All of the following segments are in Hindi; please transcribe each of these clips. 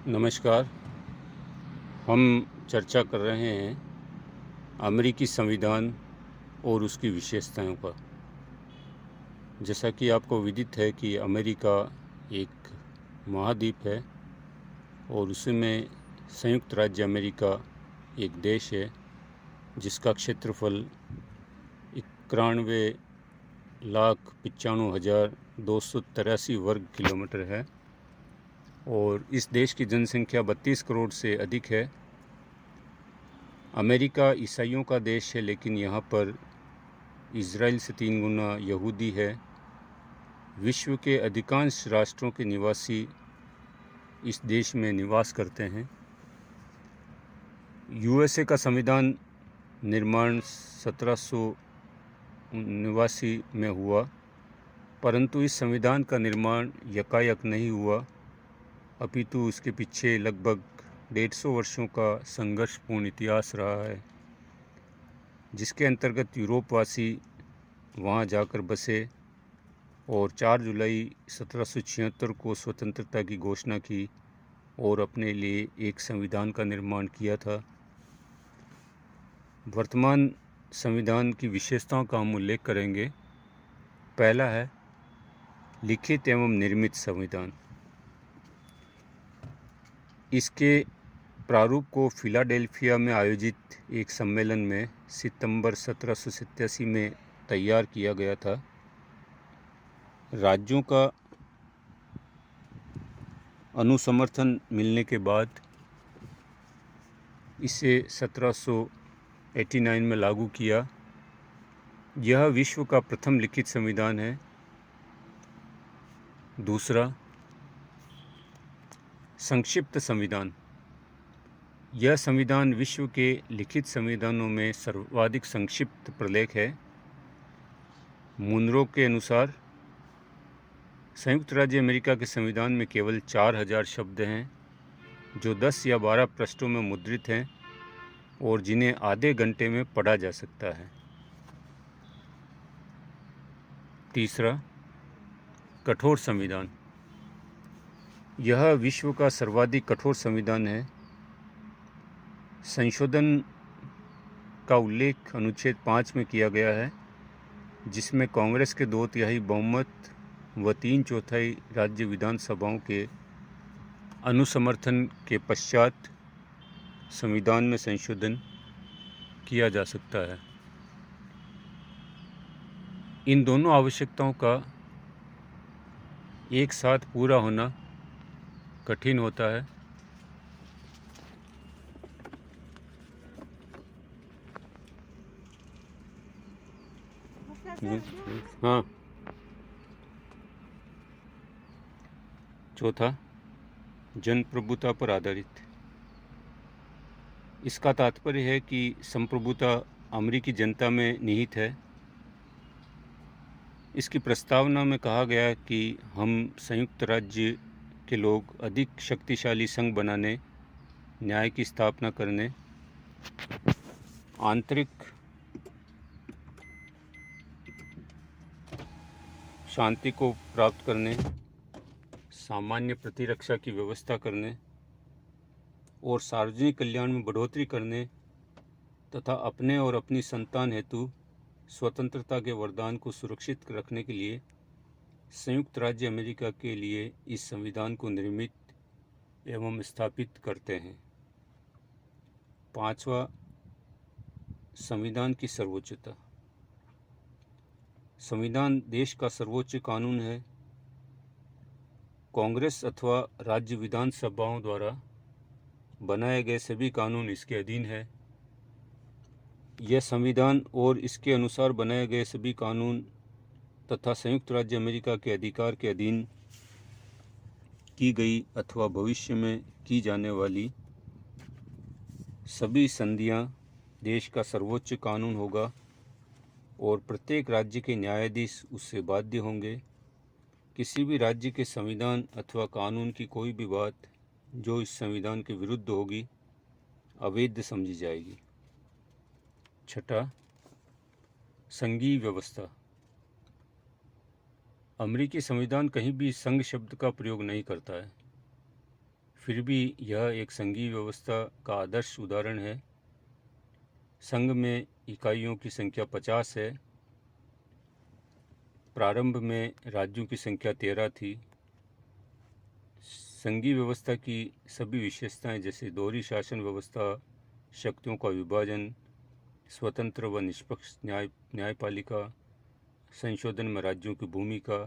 नमस्कार। हम चर्चा कर रहे हैं अमेरिकी संविधान और उसकी विशेषताओं का। जैसा कि आपको विदित है कि अमेरिका एक महाद्वीप है और उसमें संयुक्त राज्य अमेरिका एक देश है जिसका क्षेत्रफल 91,95,283 वर्ग किलोमीटर है और इस देश की जनसंख्या 32 करोड़ से अधिक है। अमेरिका ईसाइयों का देश है, लेकिन यहाँ पर इज़राइल से 3 गुना यहूदी है। विश्व के अधिकांश राष्ट्रों के निवासी इस देश में निवास करते हैं। यूएसए का संविधान निर्माण 1789 में हुआ, परंतु इस संविधान का निर्माण यकायक नहीं हुआ, अपितु इसके पीछे लगभग 150 वर्षों का संघर्षपूर्ण इतिहास रहा है, जिसके अंतर्गत यूरोपवासी वहाँ जाकर बसे और 4 जुलाई 1776 को स्वतंत्रता की घोषणा की और अपने लिए एक संविधान का निर्माण किया था। वर्तमान संविधान की विशेषताओं का हम उल्लेख करेंगे। पहला है लिखित एवं निर्मित संविधान। इसके प्रारूप को फिलाडेल्फिया में आयोजित एक सम्मेलन में सितंबर 1787 में तैयार किया गया था। राज्यों का अनुसमर्थन मिलने के बाद इसे 1789 में लागू किया। यह विश्व का प्रथम लिखित संविधान है। दूसरा, संक्षिप्त संविधान। यह संविधान विश्व के लिखित संविधानों में सर्वाधिक संक्षिप्त प्रलेख है। मुनरो के अनुसार संयुक्त राज्य अमेरिका के संविधान में केवल 4000 शब्द हैं, जो 10 या 12 पृष्ठों में मुद्रित हैं और जिन्हें आधे घंटे में पढ़ा जा सकता है। तीसरा, कठोर संविधान। यह विश्व का सर्वाधिक कठोर संविधान है। संशोधन का उल्लेख अनुच्छेद 5 में किया गया है, जिसमें कांग्रेस के 2/3 बहुमत व 3/4 राज्य विधानसभाओं के अनुसमर्थन के पश्चात संविधान में संशोधन किया जा सकता है। इन दोनों आवश्यकताओं का एक साथ पूरा होना कठिन होता है। हाँ। चौथा, जनप्रभुता पर आधारित। इसका तात्पर्य है कि संप्रभुता अमेरिकी जनता में निहित है। इसकी प्रस्तावना में कहा गया कि हम संयुक्त राज्य के लोग अधिक शक्तिशाली संघ बनाने, न्याय की स्थापना करने, आंतरिक शांति को प्राप्त करने, सामान्य प्रतिरक्षा की व्यवस्था करने और सार्वजनिक कल्याण में बढ़ोतरी करने तथा अपने और अपनी संतान हेतु स्वतंत्रता के वरदान को सुरक्षित रखने के लिए संयुक्त राज्य अमेरिका के लिए इस संविधान को निर्मित एवं स्थापित करते हैं। पांचवा, संविधान की सर्वोच्चता। संविधान देश का सर्वोच्च कानून है। कांग्रेस अथवा राज्य विधानसभाओं द्वारा बनाए गए सभी कानून इसके अधीन है। यह संविधान और इसके अनुसार बनाए गए सभी कानून तथा संयुक्त राज्य अमेरिका के अधिकार के अधीन की गई अथवा भविष्य में की जाने वाली सभी संधियां देश का सर्वोच्च कानून होगा और प्रत्येक राज्य के न्यायाधीश उससे बाध्य होंगे। किसी भी राज्य के संविधान अथवा कानून की कोई भी बात जो इस संविधान के विरुद्ध होगी अवैध समझी जाएगी। छठा, संघीय व्यवस्था। अमेरिकी संविधान कहीं भी संघ शब्द का प्रयोग नहीं करता है। फिर भी यह एक संघीय व्यवस्था का आदर्श उदाहरण है। संघ में इकाइयों की संख्या 50 है। प्रारंभ में राज्यों की संख्या 13 थी। संघीय व्यवस्था की सभी विशेषताएं जैसे दोहरी शासन व्यवस्था, शक्तियों का विभाजन, स्वतंत्र व निष्पक्ष न्यायपालिका, संशोधन में राज्यों की भूमिका,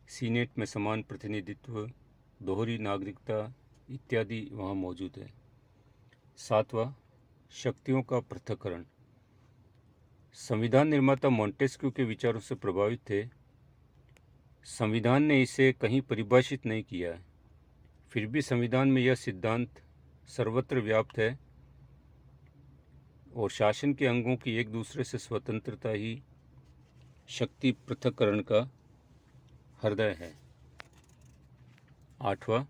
सीनेट में समान प्रतिनिधित्व, दोहरी नागरिकता इत्यादि वहाँ मौजूद है। 7वां, शक्तियों का पृथक्करण। संविधान निर्माता मॉन्टेस्क्यू के विचारों से प्रभावित थे। संविधान ने इसे कहीं परिभाषित नहीं किया है, फिर भी संविधान में यह सिद्धांत सर्वत्र व्याप्त है और शासन के अंगों की एक दूसरे से स्वतंत्रता ही शक्ति पृथक्करण का हृदय है। 8वां,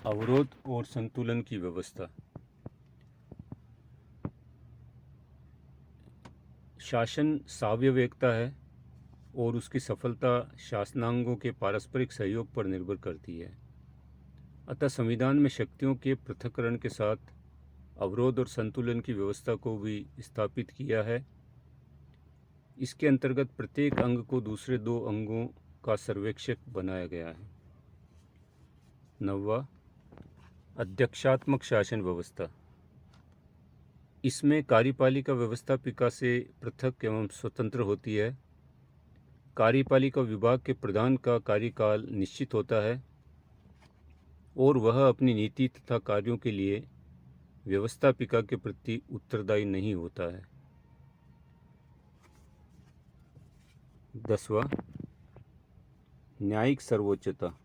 अवरोध और संतुलन की व्यवस्था। शासन सावयव एकता है और उसकी सफलता शासनांगों के पारस्परिक सहयोग पर निर्भर करती है। अतः संविधान में शक्तियों के पृथक्करण के साथ अवरोध और संतुलन की व्यवस्था को भी स्थापित किया है। इसके अंतर्गत प्रत्येक अंग को दूसरे 2 अंगों का सर्वेक्षक बनाया गया है। 9वां, अध्यक्षात्मक शासन व्यवस्था। इसमें कार्यपालिका व्यवस्थापिका से पृथक एवं स्वतंत्र होती है। कार्यपालिका विभाग के प्रधान का कार्यकाल निश्चित होता है और वह अपनी नीति तथा कार्यों के लिए व्यवस्थापिका के प्रति उत्तरदायी नहीं होता है। 10वां, न्यायिक सर्वोच्चता।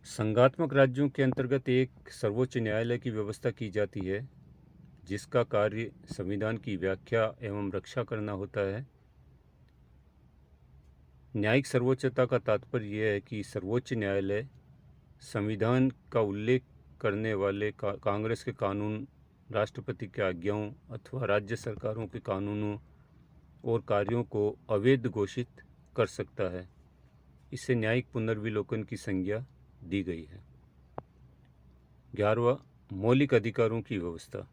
संघात्मक राज्यों के अंतर्गत एक सर्वोच्च न्यायालय की व्यवस्था की जाती है जिसका कार्य संविधान की व्याख्या एवं रक्षा करना होता है। न्यायिक सर्वोच्चता का तात्पर्य यह है कि सर्वोच्च न्यायालय संविधान का उल्लेख करने वाले कांग्रेस के कानून, राष्ट्रपति के आज्ञाओं अथवा राज्य सरकारों के कानूनों और कार्यों को अवैध घोषित कर सकता है। इसे न्यायिक पुनर्विलोकन की संज्ञा दी गई है। 11वां, मौलिक अधिकारों की व्यवस्था।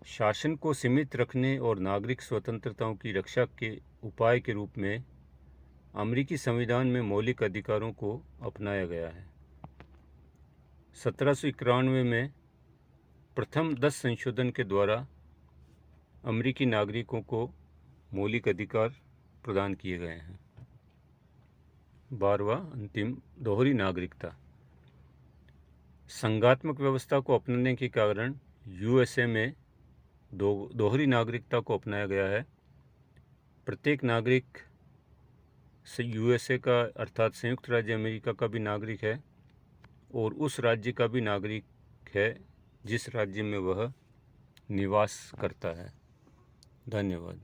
शासन को सीमित रखने और नागरिक स्वतंत्रताओं की रक्षा के उपाय के रूप में अमेरिकी संविधान में मौलिक अधिकारों को अपनाया गया है। 1791 में प्रथम 10 संशोधन के द्वारा अमेरिकी नागरिकों को मौलिक अधिकार प्रदान किए गए हैं। 12वां, अंतिम, दोहरी नागरिकता। संघात्मक व्यवस्था को अपनाने के कारण यूएसए में दोहरी नागरिकता को अपनाया गया है। प्रत्येक नागरिक यूएसए का अर्थात संयुक्त राज्य अमेरिका का भी नागरिक है और उस राज्य का भी नागरिक है जिस राज्य में वह निवास करता है। धन्यवाद।